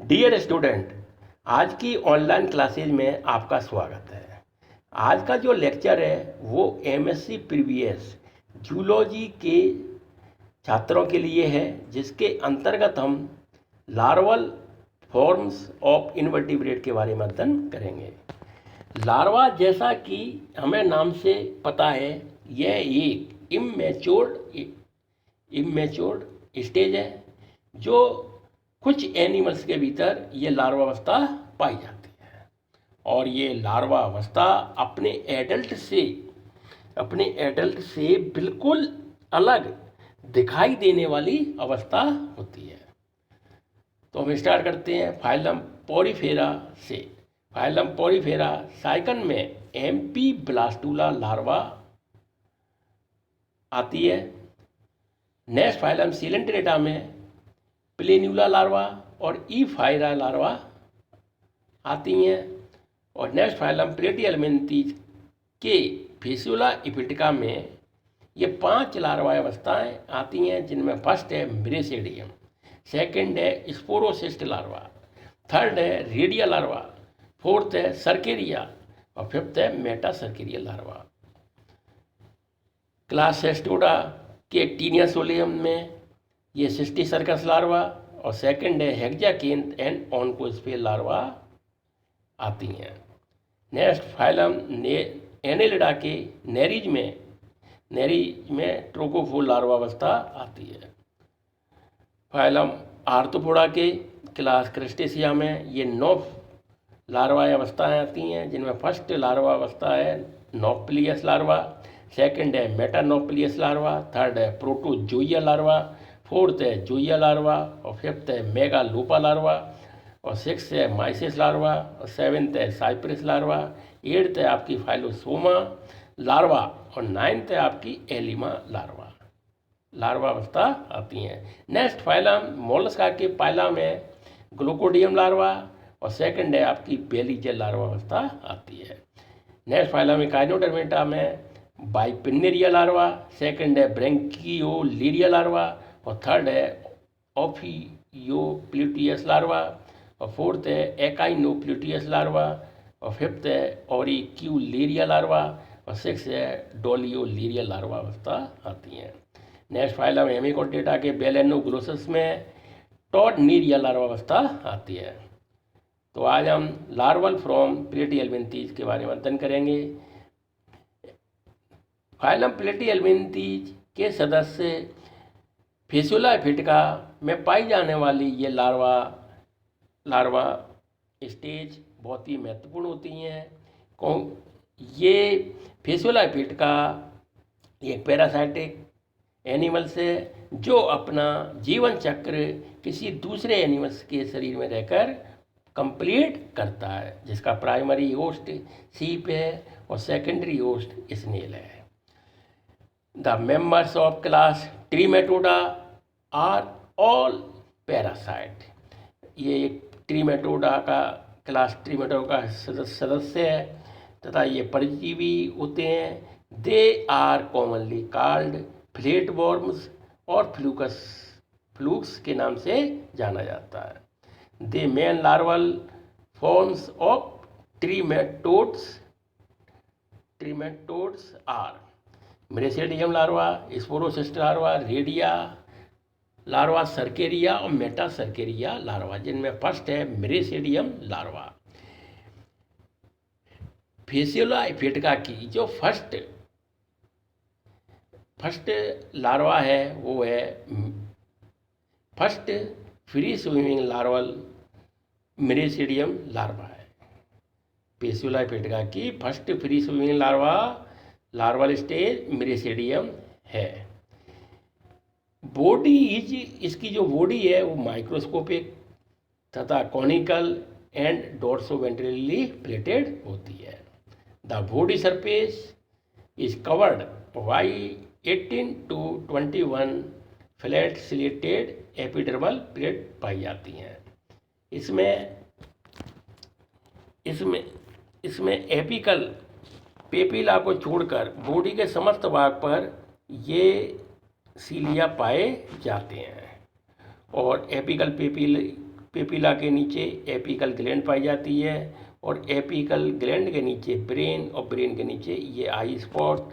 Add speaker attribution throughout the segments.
Speaker 1: Dear student, आज की online classes में आपका स्वागत है। आज का जो लेक्चर है वो एमएससी प्रीवियस जूलॉजी के छात्रों के लिए है, जिसके अंतर्गत हम लार्वल फॉर्म्स ऑफ इनवर्टिब्रेट के बारे में अध्ययन करेंगे। लार्वा, जैसा कि हमें नाम से पता है, यह एक इमेच्योर्ड स्टेज है जो कुछ एनिमल्स के भीतर ये लार्वा अवस्था पाई जाती है। और ये लार्वा अवस्था अपने एडल्ट से बिल्कुल अलग दिखाई देने वाली अवस्था होती है। तो हम स्टार्ट करते हैं फाइलम पोरीफेरा से। फाइलम पोरीफेरा साइकन में एम्पी ब्लास्टुला लार्वा आती है। नेक्स्ट फाइलम सिलेंट्रेटा में प्लेन्यूला लार्वा और ईफायरा लार्वा आती हैं। और नेक्स्ट फाइलम प्लेटिहेल्मिन्थीज के फिस्युला इपिटिका में ये 5 लार्वा अवस्थाएँ आती हैं, जिनमें फर्स्ट है मिरेसिडियम, सेकंड है स्पोरोसिस्ट लार्वा, थर्ड है रेडिया लार्वा, फोर्थ है सर्केरिया और फिफ्थ है metacercaria larva. Class Cestoda के टीनियासोलियम में ये सिस्टी सर्कस लार्वा और सेकंड है हेक्साकेंथ एंड ऑनकोस्फेर लार्वा आती हैं। नेक्स्ट फाइलम एनेलिडा के नेरिज में ट्रोकोफोर लार्वा अवस्था आती है। फाइलम आर्थ्रोपोडा के क्लास क्रस्टेशिया में ये 9 लार्वा अवस्थाएँ आती हैं, जिनमें फर्स्ट लार्वा अवस्था है नोप्लियस लार्वा, सेकंड है मेटानोप्लियस लार्वा, थर्ड है प्रोटोजोइया लार्वा, फोर्थ है जोइया लार्वा और फिफ्थ है मेगालोपा लार्वा और सिक्स है माइसिस लार्वा और सेवेंथ है साइप्रस लार्वा, एट्थ है आपकी फाइलोसोमा लार्वा और नाइन्थ है आपकी एलिमा लार्वा अवस्था आती हैं। नेक्स्ट फाइलम मोलस्का के पाइला में ग्लूकोडियम लार्वा और सेकंड है आपकी बेलीजेल लार्वा अवस्था आती है। नेक्स्ट फाइलम एकाइनोडर्मेटा में बाइपिनेरिया लार्वा, सेकंड है ब्रेंकियोलिरिया लार्वा और थर्ड है ओफियोप्लूटियस लार्वा और फोर्थ है एकाइनोप्लूटियस लार्वा और फिफ्थ है ऑरिक्यूलेरिया लार्वा और सिक्स है डोलियोलेरिया लार्वा अवस्था आती हैं। नेक्स्ट फाइलम हेमिकोडेटा के बेलेनोग्लोसस में टॉडनीरिया लार्वा अवस्था आती है। तो आज हम लार्वल फ्रॉम प्लेटिहेल्मिन्थीज के बारे में अध्ययन करेंगे। फाइलम प्लेटिहेल्मिन्थीज के सदस्य फिस्युला इपिटिका में पाई जाने वाली ये लार्वा स्टेज बहुत ही महत्वपूर्ण होती हैं। ये फिस्युला इपिटिका एक पैरासाइटिक एनिमल्स है जो अपना जीवन चक्र किसी दूसरे एनिमल्स के शरीर में रहकर कंप्लीट करता है, जिसका प्राइमरी होस्ट सीप है और सेकेंडरी होस्ट स्नेल है। The members of class Trematoda are all parasite. ये एक क्लास ट्रीमेटोडा का सदस्य है तथा ये परजीवी होते हैं। They are commonly called flatworms और फ्लूक्स के नाम से जाना जाता है। The main larval forms of trematodes are miracidium larva, sporocyst larva, redia larva, cercaria और मेटा सर्केरिया लार्वा, जिनमें फर्स्ट है मिरेसिडियम लार्वा। फिस्युला इपिटिका की जो फर्स्ट लार्वा है वो है first free swimming larval miracidium larva है। फिस्युला इपिटिका की first free swimming larval stage miracidium है। इसकी जो बॉडी है वो माइक्रोस्कोपिक तथा कॉनिकल एंड डोर्सोवेंट्रली प्लेटेड होती है। The body surface is covered by 18 to 21 flat slated epidermal plate पाई जाती हैं। इसमें एपिकल पेपिला को छोड़कर बॉडी के समस्त भाग पर ये सीलिया पाए जाते हैं। और एपिकल पेपिला के नीचे एपिकल ग्लैंड पाई जाती है, और एपिकल ग्लैंड के नीचे ब्रेन, और ब्रेन के नीचे ये आई स्पॉट,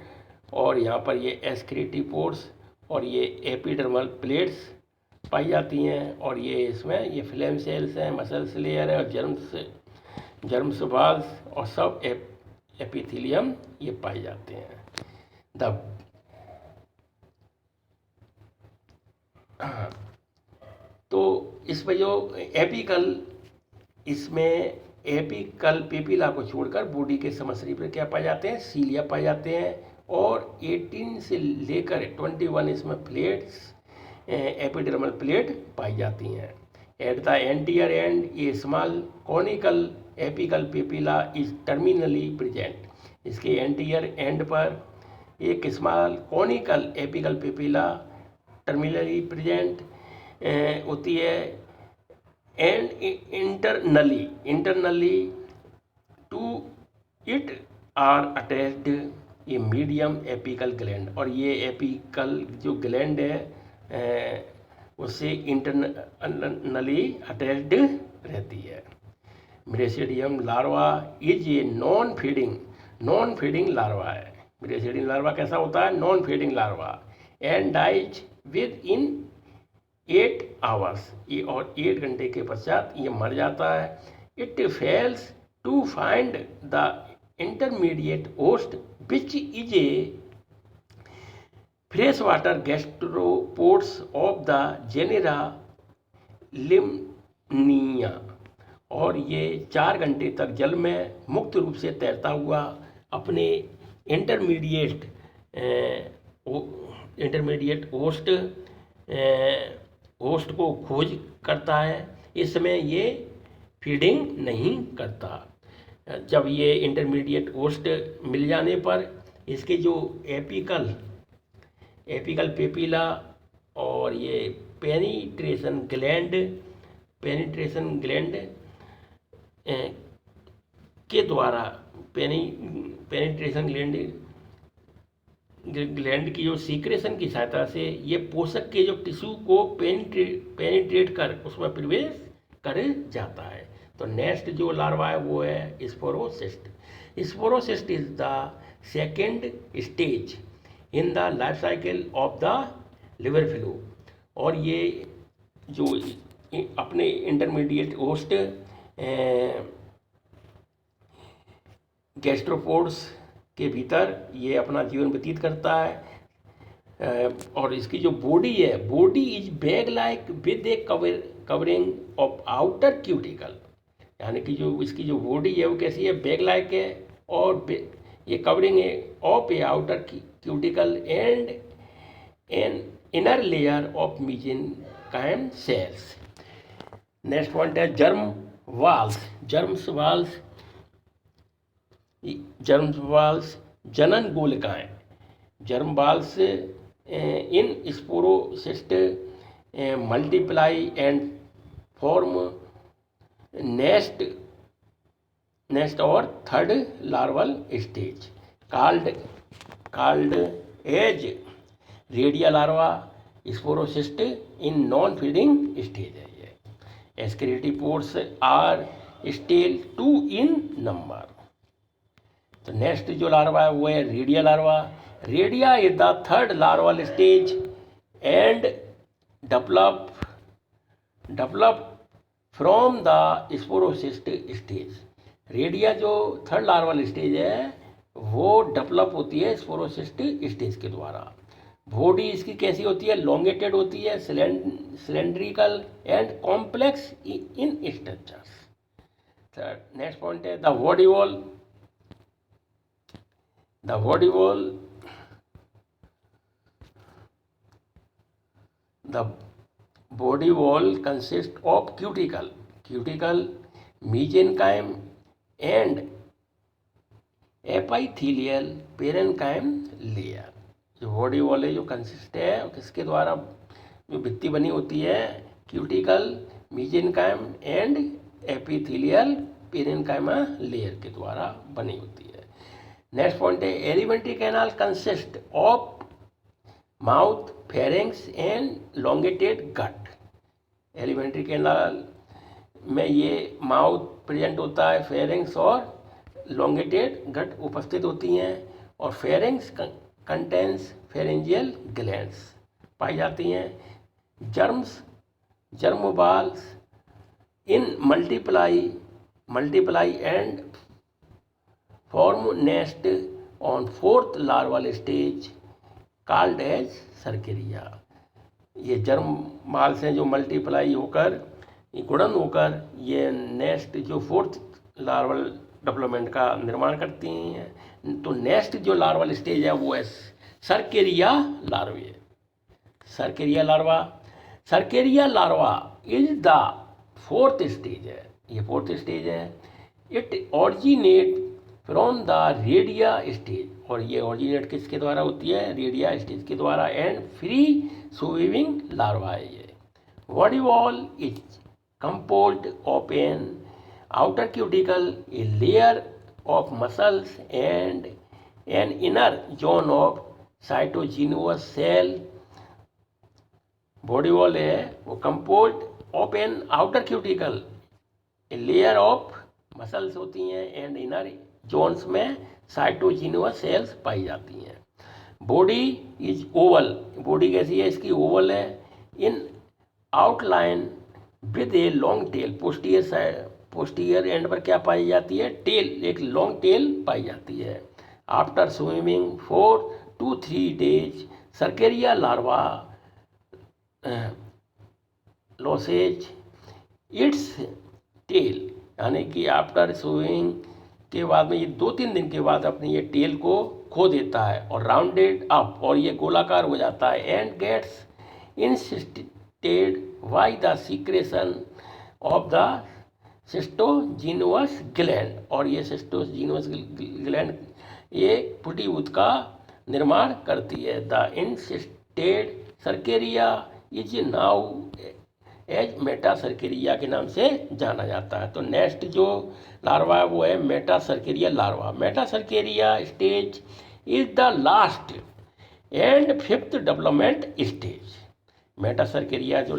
Speaker 1: और यहाँ पर ये एक्सक्रीटिव पोर्स और ये एपिडर्मल प्लेट्स पाई जाती हैं। और ये इसमें ये फ्लेम सेल्स हैं, मसल्स लेयर है, और जर्म्स वाल्स और सब एपिथेलियम ये पाए जाते हैं। तो इसमें जो इसमें एपिकल पेपिला को छोड़कर बॉडी के समस्त शरीर पर क्या पाए जाते हैं, सीलिया पाए जाते हैं, और 18 से लेकर 21 इसमें प्लेट्स, एपिडर्मल प्लेट पाई जाती हैं। एट द एंटीरियर एंड ये small conical apical papilla is terminally present. इसके एंटीरियर एंड पर एक small conical apical papilla terminally present होती है, and internally to it are attached ये मीडियम एपिकल ग्लैंड। और ये एपिकल जो ग्लैंड है उससे इंटरनली अटैच्ड रहती है। मिरेसिडियम लार्वा इज ये नॉन फीडिंग लार्वा है। मिरेसिडियम लार्वा कैसा होता है, non feeding larva, and dies within 8 hours, ये और 8 घंटे के पश्चात ये मर जाता है। It fails to find the intermediate host which is a fresh water gastropods of the genera Lymnaea. और ये 4 घंटे तक जल में मुक्त रूप से तैरता हुआ अपने इंटरमीडिएट होस्ट को खोज करता है। इस समय ये फीडिंग नहीं करता। जब ये इंटरमीडिएट होस्ट मिल जाने पर इसके जो एपिकल पेपिला और ये पेनिट्रेशन ग्लैंड के द्वारा पेनिट्रेशन ग्लैंड की जो सीक्रेशन की सहायता से ये पोषक के जो टिश्यू को पेनिट्रेट कर उसमें प्रवेश कर जाता है। तो नेक्स्ट जो लार्वा है वो है sporocyst. Sporocyst is the second stage in the life cycle of the liver fluke. और ये जो अपने इंटरमीडिएट होस्ट गैस्ट्रोपोड्स के भीतर ये अपना जीवन व्यतीत करता है। और इसकी जो बॉडी है, body is bag like with A covering of outer cuticle, यानी कि जो इसकी जो बॉडी है वो कैसी है, बैग लाइक है, और ये कवरिंग है of a outer cuticle and an inner layer of mesenchyme cells. Next point है जर्म वाल्स जनन गोलिकाएं। Germ balls in sporocyst multiply and form nest और third larval stage called as redia larva. Sporocyst in non feeding stage है ये। Excretive pores are still 2 in number. तो next जो larva है वो है redia larva. Redia is the third larval stage and develop from the sporocyst stage. Radio जो third larval stage है वो डेवलप होती है स्पोरोसिस्ट स्टेज के द्वारा। बॉडी इसकी कैसी होती है, लॉन्गेटेड होती है, cylindrical and complex in structures. Next point है the body wall. The body wall consists of cuticle, mesenchyme and epithelial parenchyme layer। जो बॉडी वॉल है जो कंसिस्ट है किसके द्वारा जो भित्ति बनी होती है, cuticle, mesenchyme and epithelial parenchyma layer के द्वारा बनी होती है। नेक्स्ट पॉइंट है alimentary canal consist of mouth, pharynx and elongated gut. Alimentary canal में ये माउथ प्रेजेंट होता है, फेरिंग्स और लोंगेटेड गट उपस्थित होती हैं, और फेरिंग्स कंटेंस फेरेंजियल ग्लैंड्स पाई जाती हैं। Germ balls in multiply and form nest on fourth larval stage called as cercaria. ये जर्म बाल्स हैं जो मल्टीप्लाई होकर, गुणन होकर ये नेस्ट जो फोर्थ लार्वल डेवलपमेंट का निर्माण करती हैं। तो नेक्स्ट जो लार्वल स्टेज है वो है cercaria larvae. Cercaria larva is the fourth stage है, ये फोर्थ स्टेज है। It originate from the redia stage, और ये ऑरिजिनेट किसके द्वारा होती है, रेडिया स्टेज के द्वारा, एंड फ्री स्विमिंग लार्वा है ये। Body wall is composed of an outer cuticle, a layer of muscles, and an inner zone of cytogenous cell. Body wall है वो composed of an outer cuticle, a layer of muscles होती हैं, and inner zones में cytogenous cells पाई जाती हैं। Body is Oval, body कैसी है इसकी, ओवल है। इन outline with a long tail, posterior and पर क्या पाई जाती है, टेल, एक लॉन्ग टेल पाई जाती है। After swimming 4 to 3 days cercaria larva loses its tail, यानी कि आफ्टर स्विमिंग के बाद में ये 2-3 दिन के बाद अपनी ये टेल को खो देता है, और राउंडेड अप, और ये गोलाकार हो जाता है, and gets encysted by the secretion of the cystogenous gland, और ये सिस्टोजिनस ग्लैंड ये फुटीबुत का निर्माण करती है। The encysted cercaria is now as metacercaria के नाम से जाना जाता है। तो नेक्स्ट जो लार्वा है वो है metacercaria larva. Metacercaria stage is the last and 5th development stage. Metacercaria जो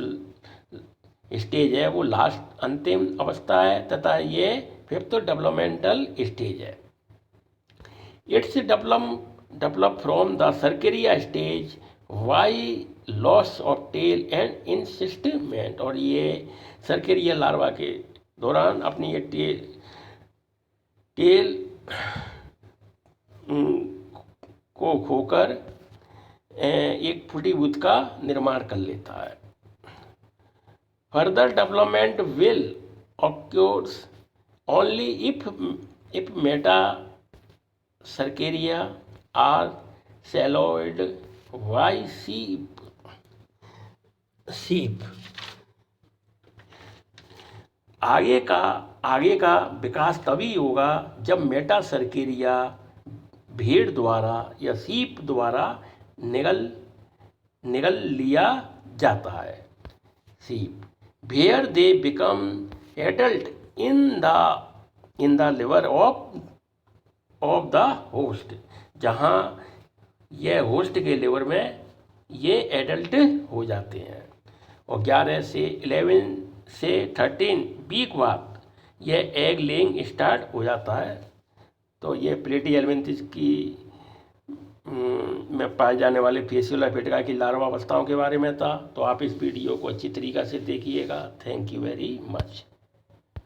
Speaker 1: स्टेज है वो लास्ट, अंतिम अवस्था है, तथा ये 5th डेवलपमेंटल स्टेज है। It's develop from the cercaria stage by loss of tail and encystment, और ये सर्केरिया लार्वा के दौरान अपनी ये टेल को खोकर एक फुटीबुत का निर्माण कर लेता है। Further development will occurs only if metacercaria are swallowed by sheep. आगे का विकास तभी होगा जब मेटा सर्केरिया भेड़ द्वारा या सीप द्वारा निगल लिया जाता है। Sheep where they become adult in the liver of the host, जहाँ यह होस्ट के लिवर में ये एडल्ट हो जाते हैं, और 11 से 11 से 13 वीक बाद यह एग लेइंग स्टार्ट हो जाता है। तो ये प्लेटिहेल्मिन्थिस की में पाए जाने वाले फेसियोला पेटिका की लार्वा अवस्थाओं के बारे में था। तो आप इस वीडियो को अच्छी तरीक़ा से देखिएगा। Thank you very much.